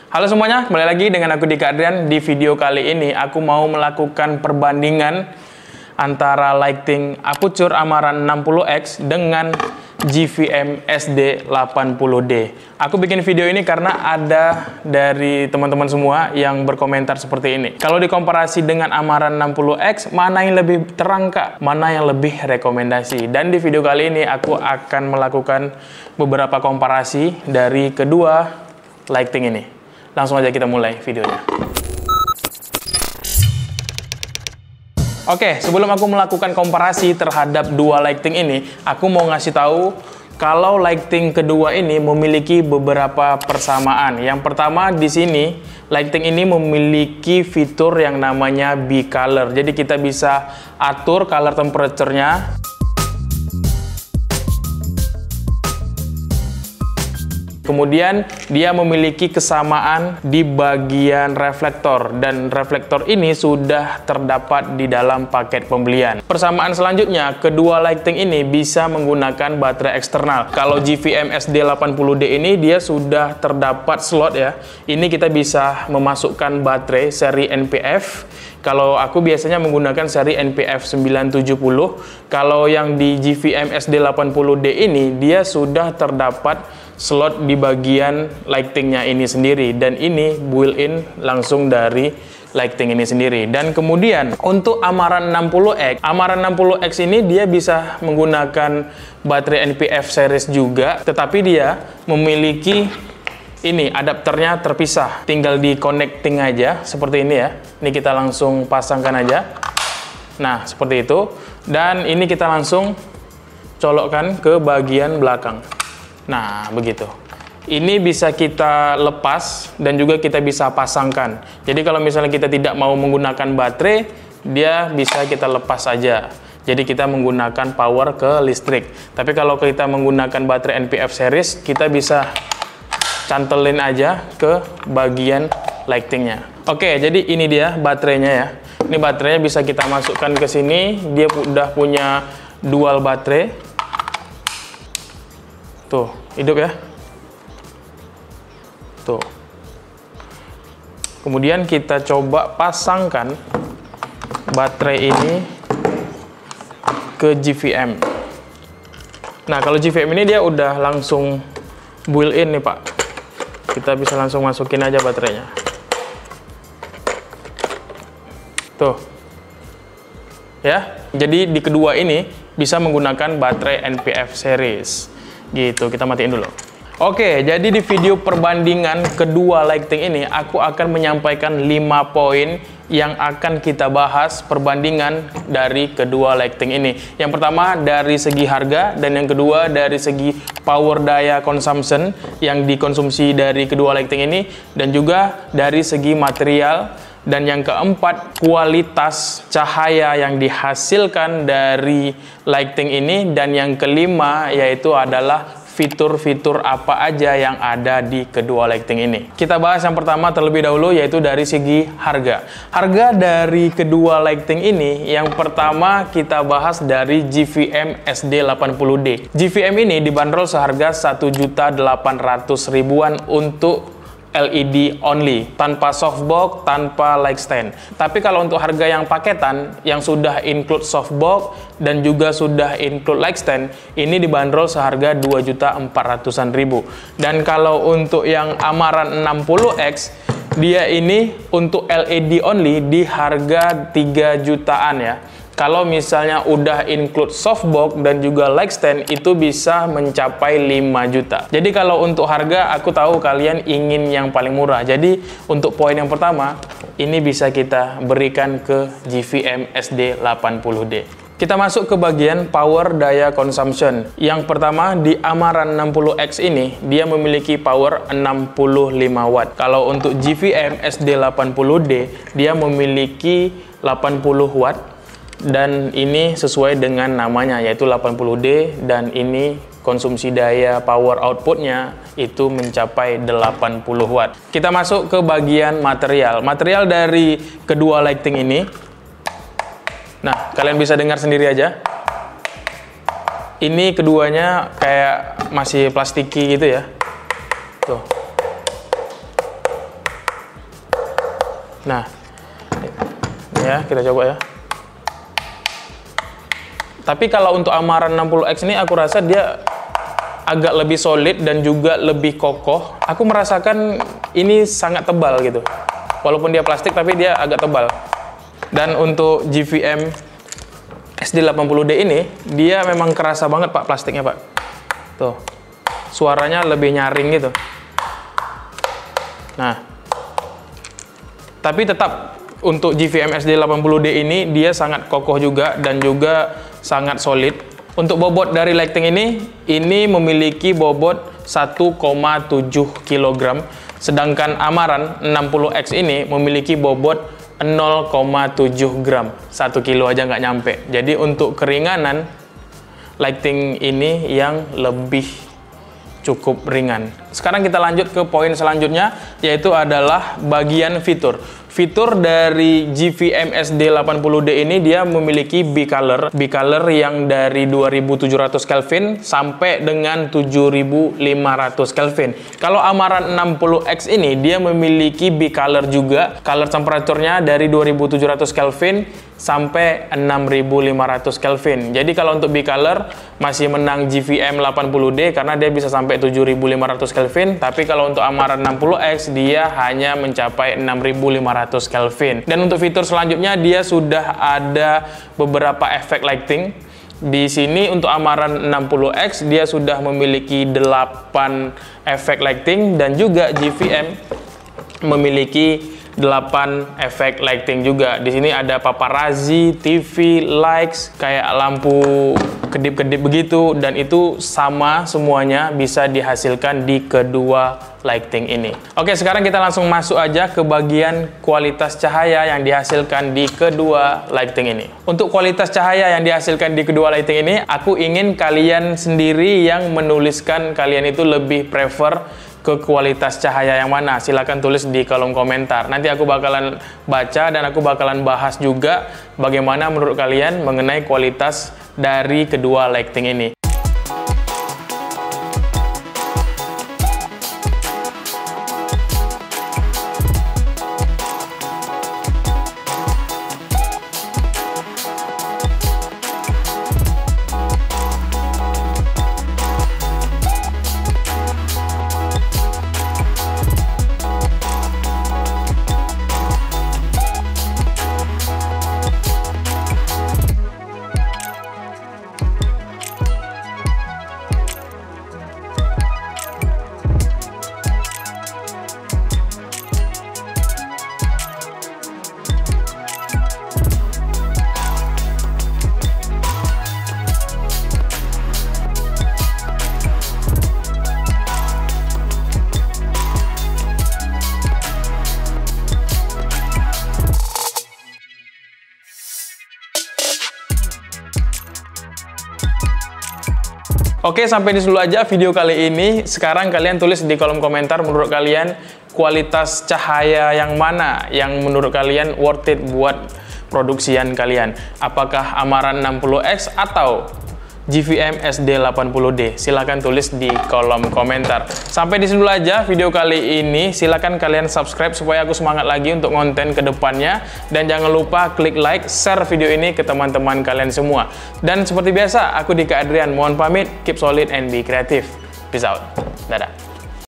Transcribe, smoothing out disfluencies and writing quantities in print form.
Halo semuanya, kembali lagi dengan aku Dika Adrian. Di video kali ini aku mau melakukan perbandingan antara lighting Aputure Amaran 60X dengan GVM SD80D. Aku bikin video ini karena ada dari teman-teman semua yang berkomentar seperti ini. Kalau dikomparasi dengan Amaran 60X, mana yang lebih terang kak? Mana yang lebih rekomendasi? Dan di video kali ini aku akan melakukan beberapa komparasi dari kedua lighting ini. Langsung aja kita mulai videonya. Oke, sebelum aku melakukan komparasi terhadap dua lighting ini, aku mau ngasih tahu kalau lighting kedua ini memiliki beberapa persamaan. Yang pertama di sini, lighting ini memiliki fitur yang namanya B-Color. Jadi kita bisa atur color temperature-nya. Kemudian dia memiliki kesamaan di bagian reflektor, dan reflektor ini sudah terdapat di dalam paket pembelian. Persamaan selanjutnya, kedua lighting ini bisa menggunakan baterai eksternal. Kalau GVM SD80D ini dia sudah terdapat slot ya. Ini kita bisa memasukkan baterai seri NPF. Kalau aku biasanya menggunakan seri NPF 970. Kalau yang di GVM SD80D ini dia sudah terdapat slot di bagian lightingnya ini sendiri, dan ini built-in langsung dari lighting ini sendiri. Dan kemudian untuk Amaran 60X, Amaran 60X ini dia bisa menggunakan baterai NPF series juga, tetapi dia memiliki ini adapternya terpisah, tinggal di connecting aja seperti ini ya. Ini kita langsung pasangkan aja. Nah seperti itu, dan ini kita langsung colokkan ke bagian belakang. Nah, begitu. Ini bisa kita lepas dan juga kita bisa pasangkan. Jadi kalau misalnya kita tidak mau menggunakan baterai, dia bisa kita lepas saja. Jadi kita menggunakan power ke listrik. Tapi kalau kita menggunakan baterai NPF series, kita bisa cantelin aja ke bagian lightingnya. Oke, jadi ini dia baterainya ya. Ini baterainya bisa kita masukkan ke sini. Dia udah punya dual baterai. Tuh, hidup ya. Tuh. Kemudian kita coba pasangkan baterai ini ke GVM. Nah, kalau GVM ini dia udah langsung built-in nih, Pak. Kita bisa langsung masukin aja baterainya. Tuh. Ya. Jadi di kedua ini bisa menggunakan baterai NPF series. Gitu, kita matiin dulu. Oke, jadi di video perbandingan kedua lighting ini, aku akan menyampaikan 5 poin yang akan kita bahas perbandingan dari kedua lighting ini. Yang pertama dari segi harga, dan yang kedua dari segi power daya consumption yang dikonsumsi dari kedua lighting ini, dan juga dari segi material. Dan yang keempat, kualitas cahaya yang dihasilkan dari lighting ini. Dan yang kelima, yaitu adalah fitur-fitur apa aja yang ada di kedua lighting ini. Kita bahas yang pertama terlebih dahulu, yaitu dari segi harga. Harga dari kedua lighting ini, yang pertama kita bahas dari GVM SD80D. GVM ini dibanderol seharga 1.800.000-an untuk LED only, tanpa softbox, tanpa light stand. Tapi kalau untuk harga yang paketan, yang sudah include softbox dan juga sudah include light stand, ini dibanderol seharga 2.400.000. Dan kalau untuk yang Amaran 60X, dia ini untuk LED only di harga 3 jutaan ya. Kalau misalnya udah include softbox dan juga light stand, itu bisa mencapai 5 juta. Jadi kalau untuk harga, aku tahu kalian ingin yang paling murah. Jadi untuk poin yang pertama, ini bisa kita berikan ke GVM SD80D. Kita masuk ke bagian power daya consumption. Yang pertama di Amaran 60X ini, dia memiliki power 65 watt. Kalau untuk GVM SD80D, dia memiliki 80 watt. Dan ini sesuai dengan namanya, yaitu 80D, dan ini konsumsi daya power outputnya itu mencapai 80 watt. Kita masuk ke bagian material. Material dari kedua lighting ini, nah kalian bisa dengar sendiri aja. Ini keduanya kayak masih plastiki gitu ya. Tuh. Nah, ya kita coba ya. Tapi kalau untuk Amaran 60X ini aku rasa dia agak lebih solid dan juga lebih kokoh. Aku merasakan ini sangat tebal gitu. Walaupun dia plastik tapi dia agak tebal. Dan untuk GVM SD80D ini, dia memang kerasa banget Pak plastiknya Pak. Tuh, suaranya lebih nyaring gitu. Nah, tapi tetap untuk GVM SD80D ini dia sangat kokoh juga dan juga sangat solid. Untuk bobot dari lighting ini memiliki bobot 1,7 kg, sedangkan Amaran 60X ini memiliki bobot 0,7 gram. 1 kilo aja nggak nyampe. Jadi untuk keringanan, lighting ini yang lebih cukup ringan. Sekarang kita lanjut ke poin selanjutnya, yaitu adalah bagian fitur. Fitur dari GVM SD80D ini dia memiliki bicolor yang dari 2700 Kelvin sampai dengan 7500 Kelvin. Kalau Amaran 60X ini dia memiliki bicolor juga, color temperaturnya dari 2700 Kelvin sampai 6500 Kelvin. Jadi kalau untuk bicolor masih menang GVM 80D karena dia bisa sampai 7500 Kelvin, tapi kalau untuk Amaran 60X dia hanya mencapai 6500 Kelvin. Dan untuk fitur selanjutnya dia sudah ada beberapa efek lighting. Di sini untuk Amaran 60X dia sudah memiliki 8 efek lighting dan juga GVM memiliki 8 efek lighting juga. Di sini ada paparazzi, TV, lights, kayak lampu kedip-kedip begitu, dan itu sama semuanya bisa dihasilkan di kedua lighting ini. Oke, sekarang kita langsung masuk aja ke bagian kualitas cahaya yang dihasilkan di kedua lighting ini. Untuk kualitas cahaya yang dihasilkan di kedua lighting ini, aku ingin kalian sendiri yang menuliskan kalian itu lebih prefer ke kualitas cahaya yang mana. Silahkan tulis di kolom komentar. Nanti aku bakalan baca dan aku bakalan bahas juga bagaimana menurut kalian mengenai kualitas dari kedua lighting ini. Oke, sampai di dulu aja video kali ini. Sekarang kalian tulis di kolom komentar menurut kalian kualitas cahaya yang mana yang menurut kalian worth it buat produksian kalian. Apakah Amaran 60X atau GVM SD80D? Silahkan tulis di kolom komentar. Sampai di sini dulu aja video kali ini. Silahkan kalian subscribe supaya aku semangat lagi untuk konten kedepannya. Dan jangan lupa klik like, share video ini ke teman-teman kalian semua. Dan seperti biasa, aku Dika Adrian mohon pamit. Keep solid and be creative. Peace out. Dadah.